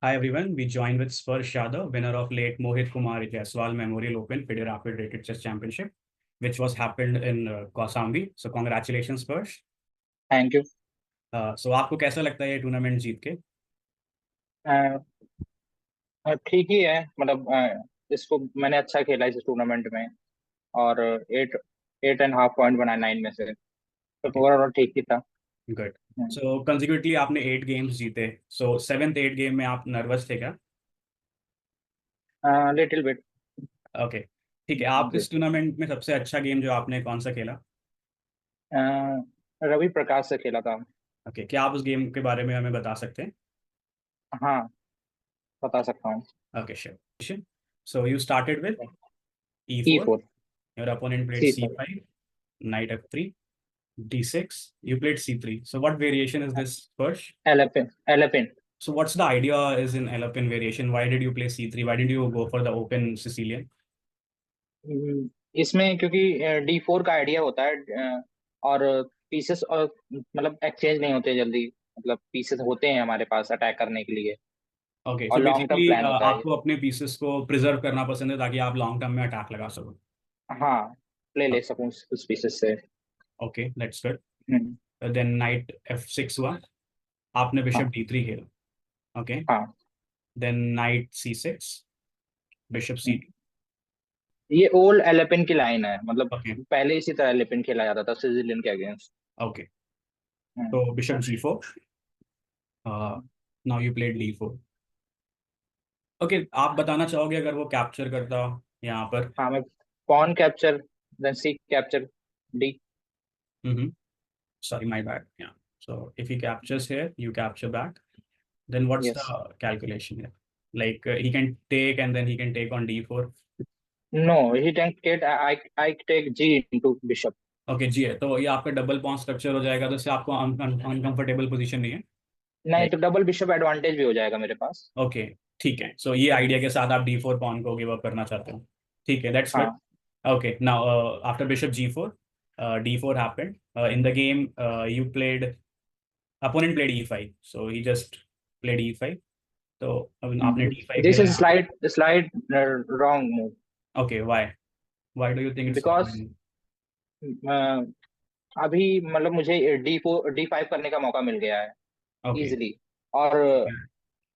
Hi everyone, we join with Sparsh Yadav, winner of late Mohit Kumar Jaiswal Memorial Open FIDE Rapid Rated Chess Championship, which was happened in Kausambi. So congratulations, Sparsh. Thank you. So आपको कैसा लगता है ये tournament जीत के? ठीक ही है, मतलब इसको मैंने अच्छा खेला इस टूर्नामेंट में। और eight eight and half point बनाया 9 में से, तो Okay, ओवरऑल ठीक ही था। गुड. So consecutively आपने 8 गेम्स जीते. So सेवेंथ 8 गेम में आप नर्वस थे क्या? Little bit. ओके, ठीक है. आप जी। इस टूर्नामेंट में सबसे अच्छा गेम जो आपने कौन सा खेला? रवि प्रकाश से खेला था। ओके, क्या आप उस गेम के बारे में हमें बता सकते हैं? हाँ, बता सकता हूँ। Okay, sure. So you started with E E4. Four Your opponent played C four C5, knight F3, D6. You played C3. So what variation is this, Persh? एलेपिन एलेपिन। So what's the idea is in Alapin variation? Why did you play C3? Why did you go for the open Sicilian? इसमें क्योंकि D4 का idea होता है, और pieces और मतलब exchange नहीं होते जल्दी। मतलब पीसेस होते हैं हमारे पास अटैक करने के लिए, Okay, और so long term basically plan होता है ये। आपको अपने पीसेस को प्रिजर्व करना पसंद है ताकि आप लॉन्ग टर्म में अटैक लगा सको. हाँ, प्ले ले सकूं उस पीसेस से। Okay, that's good. Hmm, Then knight F6 हुआ. आपने हाँ bishop D3 खेला. Okay. हाँ। Then knight C6, bishop हम्म। C2. ये ओल्ड एलेपिन की लाइन है, मतलब Okay. पहले इसी तरह एलेपिन खेला जाता था स्विट्जरलैंड के against. Okay. So bishop G4. Uh, now you played D4. Okay, आप बताना चाहोगे अगर वो कैप्चर करता यहाँ पर? हाँ, मैं pawn capture, then C capture, D. Hmm. Sorry, my bad. Yeah. So if he captures here, you capture back. Then what's the yes. calculation here? Like he can take and then he can take on D4. No, he take I I take G into bishop. Okay, जी है तो ये आपका double pawn structure हो जाएगा, तो इससे आपको अनकंफर्टेबल पोजीशन नहीं है. नहीं, लाइक तो डबल बिशप एडवांटेज भी हो जाएगा मेरे पास। ओके, ठीक है. सो ये आइडिया के साथ आप D4 पॉन को गिव अप करना चाहते हो. ठीक है, दैट्स गुड. हाँ। Okay, now after bishop G4, D4 happened. In the game, you played opponent played E5, so he just played E5. तो अब आपने D5 दिस खेला इज यहाँ. Slide slide wrong move. Okay, why do you think it's because अभी मतलब मुझे D five करने का मौका मिल गया है ओके. इजिली। और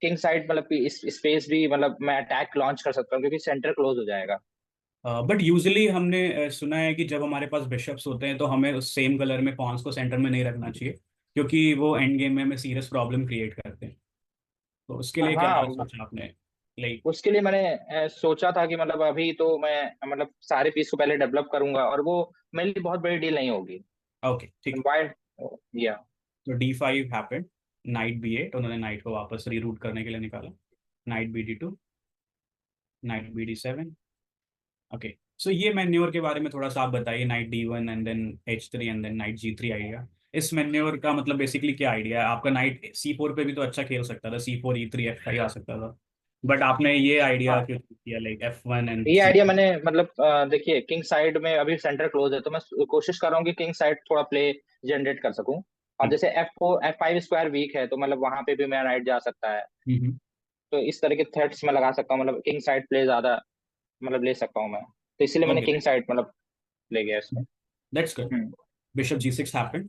किंग साइड मतलब इस स्पेस भी, मतलब मैं अटैक लॉन्च कर सकता हूँ क्योंकि सेंटर क्लोज हो जाएगा। बट यूजुअली हमने सुना है कि जब हमारे पास बिशप्स होते हैं तो हमें उस सेम कलर में पॉन्स को सेंटर में नहीं रखना चाहिए, क्योंकि वो एंड गेम में हमें सीरियस प्रॉब्लम क्रिएट करते हैं. तो उसके लिए क्या हाँ, सोचा आपने? लाइक उसके लिए मैंने सोचा था कि मतलब अभी तो मैं मतलब सारे पीस को पहले डेवलप करूंगा, और वो मेरे लिए बहुत बड़ी डील नहीं होगी। ओके, ठीक. वाइड या तो D5 हैपेंड. नाइट B8, उन्होंने नाइट को वापस रीरूट करने के लिए निकाला. Night BD2, night BD7. Okay, सो ये मेन्योर के बारे में थोड़ा सा आप बताइए. Knight D1 and then H3 and then knight G3 idea. इस मेन्योर का मतलब बेसिकली क्या आइडिया है आपका? नाइट C4 पे भी तो अच्छा खेल सकता था, C4 E3 F5 आ सकता था, बट आपने ये आइडिया हाँ। क्यों किया लाइक F1 एंड ये C? आइडिया मैंने मतलब देखिए, किंग साइड में अभी सेंटर क्लोज है, तो मैं कोशिश कर रहा हूँ कि किंग साइड थोड़ा प्ले जनरेट कर सकूं। और जैसे F5 स्क्वायर वीक है, तो मतलब वहां पे भी मेरा राइट जा सकता है। तो इस तरह के थ्रेट्स में लगा सकता हूँ, मतलब किंग साइड प्ले ज्यादा मतलब ले सकता हूँ मैं। तो इसीलिए मैंने ओके, किंग साइड मतलब ले गया इसमें। That's good. Hmm. Bishop G6 happened.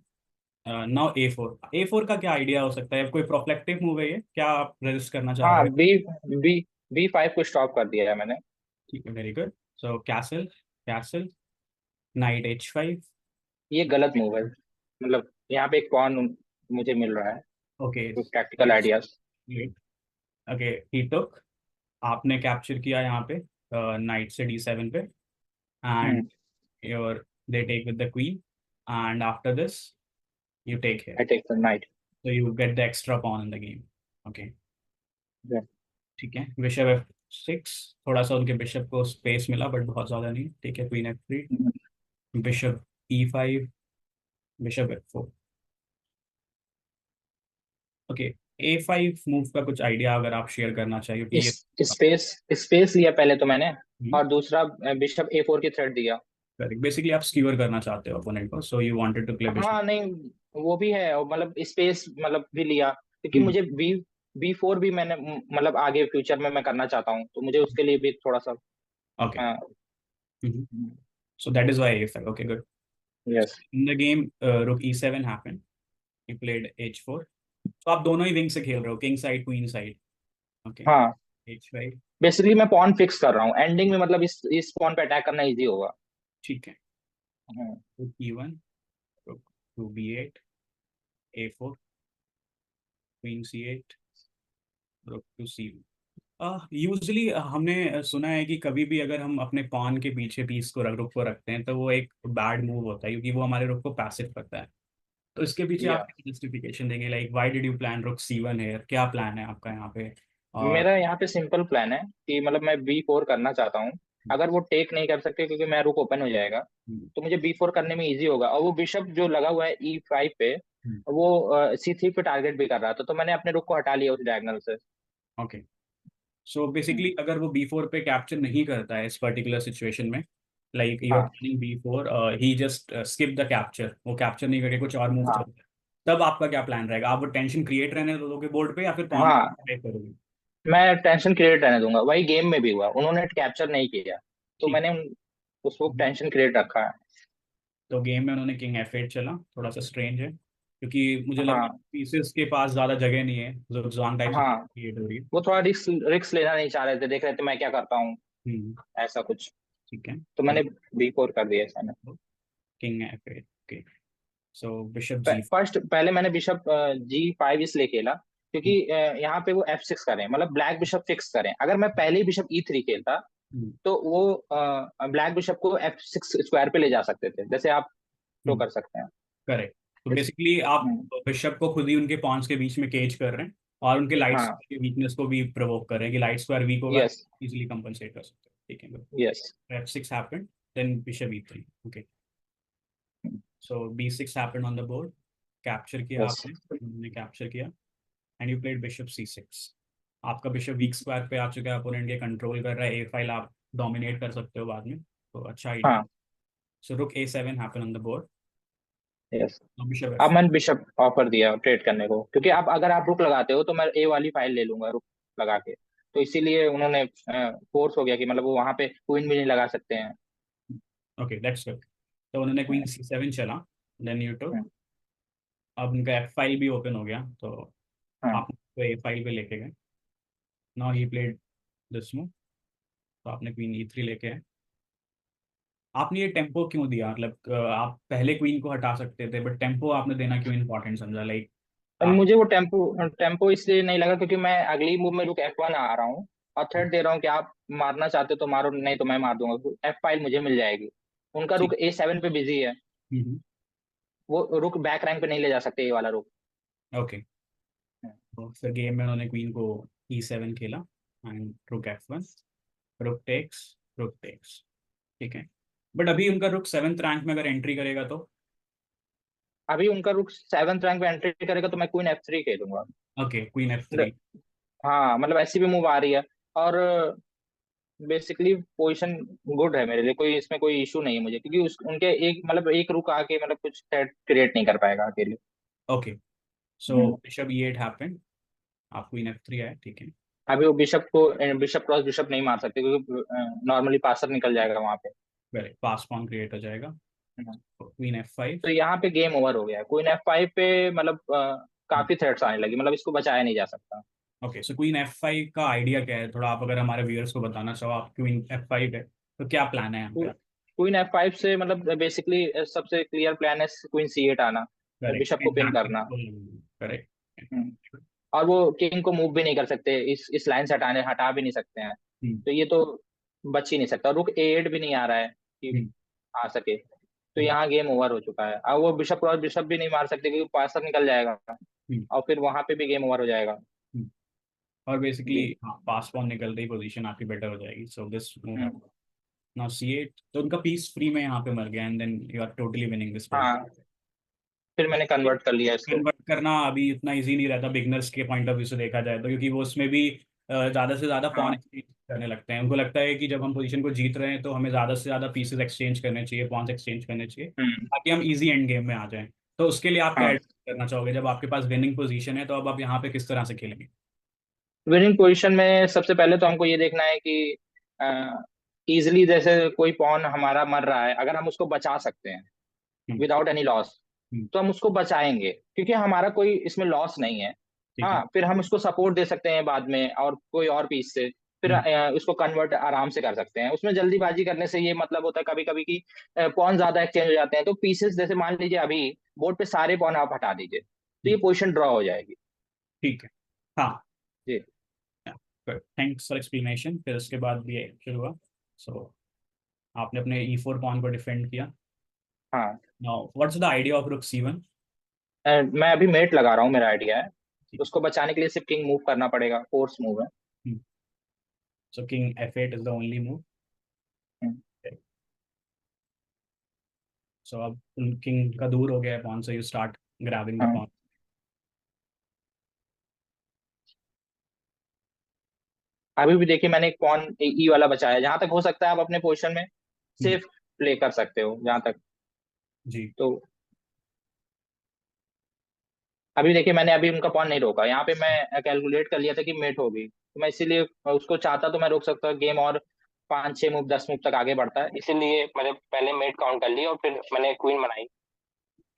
Now A4 का क्या आइडिया हो सकता है? कोई प्रोफ्लेक्टिव मूव है ये? क्या आप रेजिस्ट करना चाह हाँ, रहे हो? बी बी5 को स्टॉप कर दिया है मैंने। ठीक है, वेरी गुड. सो कैसल, कैसल, नाइट H5. ये गलत मूव है, मतलब यहाँ पे एक पॉन मुझे मिल रहा है। ओके, कोई practical ideas. Okay, he took. आपने कैप्चर किया यहाँ पे नाइट से D7 पे, and hmm. Your they take with the queen, and after this you take here, I take the knight. so you get the extra pawn in the game. Okay, ठीक है. Bishop F6, थोड़ा सा उनके bishop को space मिला but बहुत ज़्यादा नहीं. ठीक है, queen F3, bishop E5, bishop F4. Okay, A5 move का कुछ आइडिया अगर आप शेयर करना चाहिए कि इस ये. स्पेस स्पेस लिया पहले तो मैंने, और दूसरा बिशप ए4 की थ्रेड दिया। बेसिकली आप स्क्यूअर करना चाहते हो अपोनेंट को, so you wanted to play bishop. हाँ नहीं, वो भी है, और मतलब स्पेस मतलब भी लिया क्योंकि मुझे बी B4 भी मैंने मतलब आगे फ्यूचर में मैं करना चाहता हूँ, तो मुझे उसके लिए भी थोड़ा सा। Okay. हाँ। So that is why A5. Okay, good. Yes. In the game, rook E7 happened. He played H4. तो आप दोनों ही विंग से खेल रहे हो, king side queen side. Okay, हाँ, H5। बेसिकली मैं पॉन फिक्स कर रहा हूँ एंडिंग में, मतलब इस पॉन पे अटैक करना इजी होगा। ठीक है। हम्म। rook E1, rook to B8, A4, queen C8, rook to C1। Usually हमने सुना है कि कभी भी अगर हम अपने पॉन के पीछे पीस को रुक को रखते हैं तो वो एक बैड मूव होता है, क्योंकि वो हमारे रुक को पैसिव करता है। तो इसके पीछे आप या क्या जस्टिफिकेशन देंगे, like why did you plan रुक C1 हेयर, क्या प्लान है आपका यहाँ पे? और मेरा यहाँ पे सिंपल प्लान है कि मतलब मैं B4 करना चाहता हूँ। अगर वो टेक नहीं कर सकते क्योंकि मैं रुक ओपन हो जाएगा, हम्म, तो मुझे B4 करने में इजी होगा। और वो बिशप जो लगा हुआ है E5 पे, हम्म, वो C3 पे टारगेट भी कर रहा था, तो मैंने अपने रुक को हटा लिया उस डायगोनल से। ओके। सो हम्म। बेसिकली अगर वो B4 पे कैप्चर नहीं करता है इस पर्टिकुलर सिचुएशन में, लाइक यू आर हाँ। Playing B4, he just skip the capture, वो कैप्चर नहीं करके कुछ और मूव हाँ। करता है, तब आपका क्या प्लान रहेगा? आप वो टेंशन क्रिएट रहने दोगे बोर्ड पे, या फिर पॉन हाँ, पे करोगे? मैं टेंशन क्रिएट रहने दूंगा। वही गेम में भी हुआ, उन्होंने कैप्चर नहीं किया, तो ठीक। मैंने उसको टेंशन क्रिएट रखा है। तो गेम में उन्होंने किंग F8 चला, थोड़ा सा स्ट्रेंज है, क्योंकि मुझे लग रहा है हाँ। पीसेस के पास ज़्यादा जगह नहीं है, जो जॉन टाइप हाँ, क्रिएट हो रही है। वो थोड़ा रिस्क रिस्क लेना नहीं चाह रहे थे, देख रहे थे मैं क्या करता हूँ, हम्म, ऐसा कुछ। ठीक है। तो मैंने B4 कर दिया ऐसा। King F8, okay. So bishop G. First पहले मैंने बिशप G5 इसलिए खेला क्योंकि यहाँ पे वो F6 करें, मतलब ब्लैक बिशप फिक्स करें। अगर मैं पहले ही बिशप E3 खेलता, तो वो ब्लैक बिशप को F6 स्क्वायर पे ले जा सकते थे, जैसे आप तो कर सकते हैं। करेक्ट। तो इस बेसिकली आप हम्म। बिशप को खुद ही उनके पॉन्स के बीच में केज कर रहे हैं, और उनके लाइट हाँ। की वीकनेस को भी प्रोवोक कर रहे हैं कि लाइट स्क्वायर वीक होगा, यस। इजीली कंपनसेट कर सकते हैं। ठीक है, yes. F6 happened, then bishop E3, okay। So B6 happened on the board, capture किया यस। आपने, उन्होंने कैप्चर किया, and you played bishop C6। आपका बिशप वीक स्क्वायर पे आ चुका है, अपोनेंट के कंट्रोल कर रहा है, ए फाइल आप डोमिनेट कर सकते हो बाद में, तो अच्छा आइडिया। हाँ। सो रुक A7 happen on the board, yes. Bishop अब F। मैंने बिशप ऑफर दिया ट्रेड करने को, क्योंकि आप अगर आप रुक लगाते हो तो मैं ए वाली फाइल ले लूंगा रुक लगा के। तो इसीलिए उन्होंने फोर्स हो गया कि मतलब वो वहां पे क्वीन भी नहीं लगा सकते हैं। Okay, that's good. तो उन्होंने क्वीन C7 चला, देन यू टू, हम्म। अब उनका F फाइल भी ओपन हो गया, तो हाँ। आप ए फाइल पे लेके गए। Now he played this move, तो आपने क्वीन E3 लेके आए। आपने ये टेम्पो क्यों दिया, मतलब आप पहले क्वीन को हटा सकते थे, बट टेम्पो आपने देना क्यों इंपॉर्टेंट समझा, लाइक अब आप। मुझे वो टेम्पो टेम्पो इसलिए नहीं लगा क्योंकि मैं अगली मूव में रुक F1 आ रहा हूँ, और थ्रेट दे रहा हूँ कि आप मारना चाहते हो तो मारो, नहीं तो मैं मार दूंगा, F फाइल मुझे मिल जाएगी। उनका रुक ठीक। A7 पे बिजी है, वो रुक बैक रैंक पे नहीं ले जा सकते ये वाला रुक। ओके, तो फिर गेम में उन्होंने क्वीन को E7 खेला, एंड रुक F1, rook takes, rook takes. ठीक है, बट अभी उनका रुक 7th रैंक में अगर एंट्री करेगा तो? अभी उनका रुक 7th रैंक पे एंट्री करेगा तो मैं क्वीन F3 खेलूंगा। Okay, queen F3। हाँ, मतलब ऐसी भी मूव आ रही है, और बेसिकली पोजीशन गुड है मेरे लिए, कोई इसमें कोई इशू नहीं है मुझे, क्योंकि उनके एक मतलब एक रुक आके मतलब कुछ थ्रेट क्रिएट नहीं कर पाएगा अकेले। ओके, सो हम्म। बिशप E8 हैपेंड, आप क्वीन F3 आए, ठीक है। अभी वो बिशप को बिशप क्रॉस बिशप नहीं मार सकते, क्योंकि नॉर्मली पासर निकल जाएगा वहां पे। वेरी पास पॉन क्रिएट हो जाएगा, हम्म। Queen F5। तो यहाँ पे गेम ओवर हो गया है। क्वीन F5 पे मतलब काफी थ्रेट्स आने लगी, मतलब इसको बचाया नहीं जा सकता। ओके, सो क्वीन F5 का आइडिया क्या है, थोड़ा आप अगर हमारे व्यूअर्स को बताना चाहो, आप क्वीन F5 है तो क्या प्लान है यहाँ पे? क्वीन F5 से मतलब बेसिकली सबसे क्लियर प्लान है क्वीन C8 आना, बिशप को पिन करेक्ट, करना। करेक्ट। हम्म। और वो किंग को मूव भी नहीं कर सकते, इस लाइन से हटा भी नहीं सकते हैं। तो ये तो बच ही नहीं सकता। रुक A8 भी नहीं आ रहा है कि आ सके, तो यहाँ गेम ओवर हो चुका है। अब वो बिशप क्रॉस बिशप भी नहीं मार सकते क्योंकि पासर निकल जाएगा, और फिर वहां पे भी गेम ओवर हो जाएगा। और बेसिकली जी। हाँ, पास पॉन निकलते ही पोजीशन आपकी बेटर हो जाएगी, सो दिस मूव है। हम्म। नाउ C8, तो उनका पीस फ्री में यहाँ पे मर गया, and then you are totally winning this position. हाँ, फिर मैंने कन्वर्ट कर लिया इसको। कन्वर्ट करना अभी इतना इजी नहीं रहता बिगनर्स के पॉइंट ऑफ व्यू से देखा जाए तो, क्योंकि वो उसमें भी ज़्यादा से ज़्यादा पॉन हाँ। एक्सचेंज करने लगते हैं। उनको लगता है कि जब हम पोजीशन को जीत रहे हैं तो हमें ज़्यादा से ज़्यादा पीसेस एक्सचेंज करने चाहिए, पॉन्स एक्सचेंज करने चाहिए, हम्म। ताकि हम इजी एंड गेम में आ जाएं। तो उसके लिए आप क्या हाँ, एड करना चाहोगे, जब आपके पास विनिंग पोजीशन है तो अब आप यहाँ पे किस तरह से खेलेंगे? विनिंग पोजीशन में सबसे पहले तो हमको ये देखना है कि इजिली जैसे कोई पॉन हमारा मर रहा है, अगर हम उसको बचा सकते हैं हम्म, विदाउट एनी लॉस, हम्म, तो हम उसको बचाएंगे, क्योंकि हमारा कोई इसमें लॉस नहीं है। ठीक है। हाँ, फिर हम उसको सपोर्ट दे सकते हैं बाद में और कोई और पीस से, फिर हम्म, उसको कन्वर्ट आराम से कर सकते हैं। उसमें जल्दीबाजी करने से ये मतलब होता है कभी कभी कि पॉन ज्यादा एक्सचेंज हो जाते हैं, तो पीसेस जैसे मान लीजिए अभी बोर्ड पे सारे पॉन आप हटा दीजिए, तो ये हम्म, पोजीशन ड्रॉ हो जाएगी। ठीक है। हाँ, जी। Thanks for explanation. फिर उसके बाद ये शुरू हुआ। सो आपने अपने E4 पॉन को डिफेंड किया। हाँ, now what's the idea of रुक C1? मैं अभी मेट लगा रहा हूँ, मेरा आइडिया है। उसको बचाने के लिए सिर्फ किंग मूव करना पड़ेगा, फोर्स मूव है। So king F8 is the only move. Hmm. सो अब किंग का दूर हो गया है pawn, so you start grabbing the हाँ, पॉन। अभी भी देखिए मैंने एक पॉन ई वाला बचाया है। जहां तक हो सकता है आप अपने पोजीशन में सेफ प्ले कर सकते हो जहां तक। जी। तो अभी देखिए मैंने अभी उनका पॉन नहीं रोका, यहाँ पे मैं कैलकुलेट कर लिया था कि मेट होगी, तो मैं इसीलिए उसको चाहता तो मैं रोक सकता, गेम और 5 6 मूव 10 मूव तक आगे बढ़ता है, इसीलिए मैंने पहले मेट काउंट कर ली और फिर मैंने क्वीन बनाई।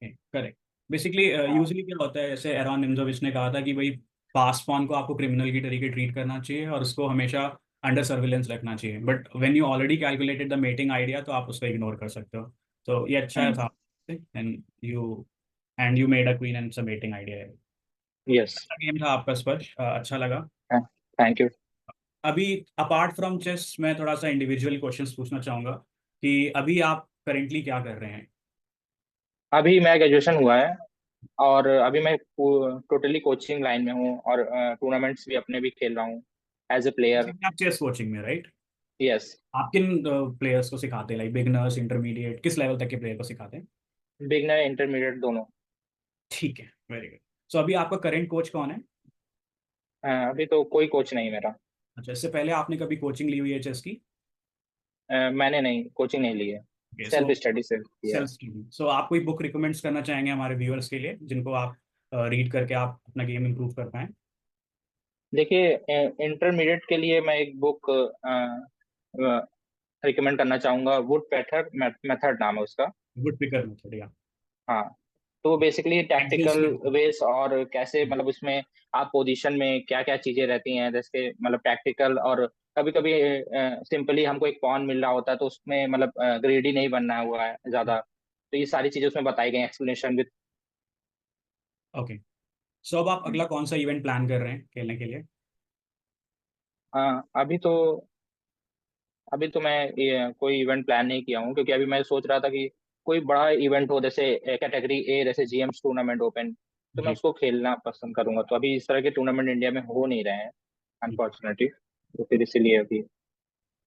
करेक्ट। बेसिकली हाँ। यूजुअली क्या होता है, जैसे एरॉन निम्जोविच ने कहा था कि भाई पास पॉन को आपको क्रिमिनल की तरीके ट्रीट करना चाहिए और उसको हमेशा अंडर सर्विलेंस रखना चाहिए, but when you already calculated the mating idea तो आप उसको इग्नोर कर सकते हो। तो ये अच्छा हम्म। था। And you made a queen and it's a mating idea. Yes. अच्छा गेम था आपका स्पर्श, अच्छा लगा। Thank you. अभी अपार्ट फ्रॉम चेस मैं थोड़ा सा इंडिविजुअल क्वेश्चंस पूछना चाहूंगा कि अभी आप करेंटली क्या कर रहे हैं? अभी मैं ग्रेजुएशन हुआ है, और अभी मैं टोटली कोचिंग लाइन में हूँ, और टूर्नामेंट्स भी अपने भी खेल रहा हूँ एज ए प्लेयर। आप चेस कोचिंग में, राइट? यस। आप किन प्लेयर्स को सिखाते हैं, लाइक बिगनर्स, इंटरमीडिएट, किस लेवल तक के प्लेयर को सिखाते हैं? बिगनर इंटरमीडिएट दोनों। ठीक है, वेरी गुड। सो अभी आपका करंट कोच कौन है? अभी तो कोई कोच नहीं मेरा। अच्छा, इससे पहले आपने कभी कोचिंग ली हुई है चेस की? मैंने नहीं, कोचिंग नहीं ली है, ओके, सेल्फ सो स्टडी से किया है। Self study. सो आप कोई बुक रिकमेंड्स करना चाहेंगे हमारे व्यूअर्स के लिए, जिनको आप रीड करके आप अपना गेम इंप्रूव कर पाएं? देखिए, इंटरमीडिएट के लिए मैं एक बुक रिकमेंड करना चाहूंगा, वुड पैथर मेथड नाम है उसका। गुड पिकर मेथड, या हाँ, तो वो बेसिकली एग्जिस्ट। टैक्टिकल वेस और कैसे मतलब उसमें आप पोजीशन में क्या क्या चीजें रहती हैं, जैसे मतलब टैक्टिकल, और कभी कभी सिंपली हमको एक पॉन मिल रहा होता है तो उसमें मतलब ग्रेडी नहीं बनना हुआ है ज्यादा, तो ये सारी चीजें उसमें बताई गई, एक्सप्लेनेशन विद। ओके। सो अब आप अगला कौन सा इवेंट प्लान कर रहे हैं खेलने के लिए? अभी तो मैं कोई इवेंट प्लान नहीं किया हूँ, क्योंकि अभी मैं सोच रहा था कि कोई बड़ा इवेंट हो, जैसे कैटेगरी ए, जैसे जीएम्स टूर्नामेंट ओपन, तो मैं जी। उसको खेलना पसंद करूंगा। तो अभी इस तरह के टूर्नामेंट इंडिया में हो नहीं रहे हैं अनफॉर्चुनेटली, तो फिर इसीलिए अभी।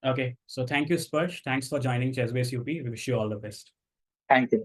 Okay, so thank you Sparsh, thanks for joining ChessBase UP, we wish you all the best. Thank you.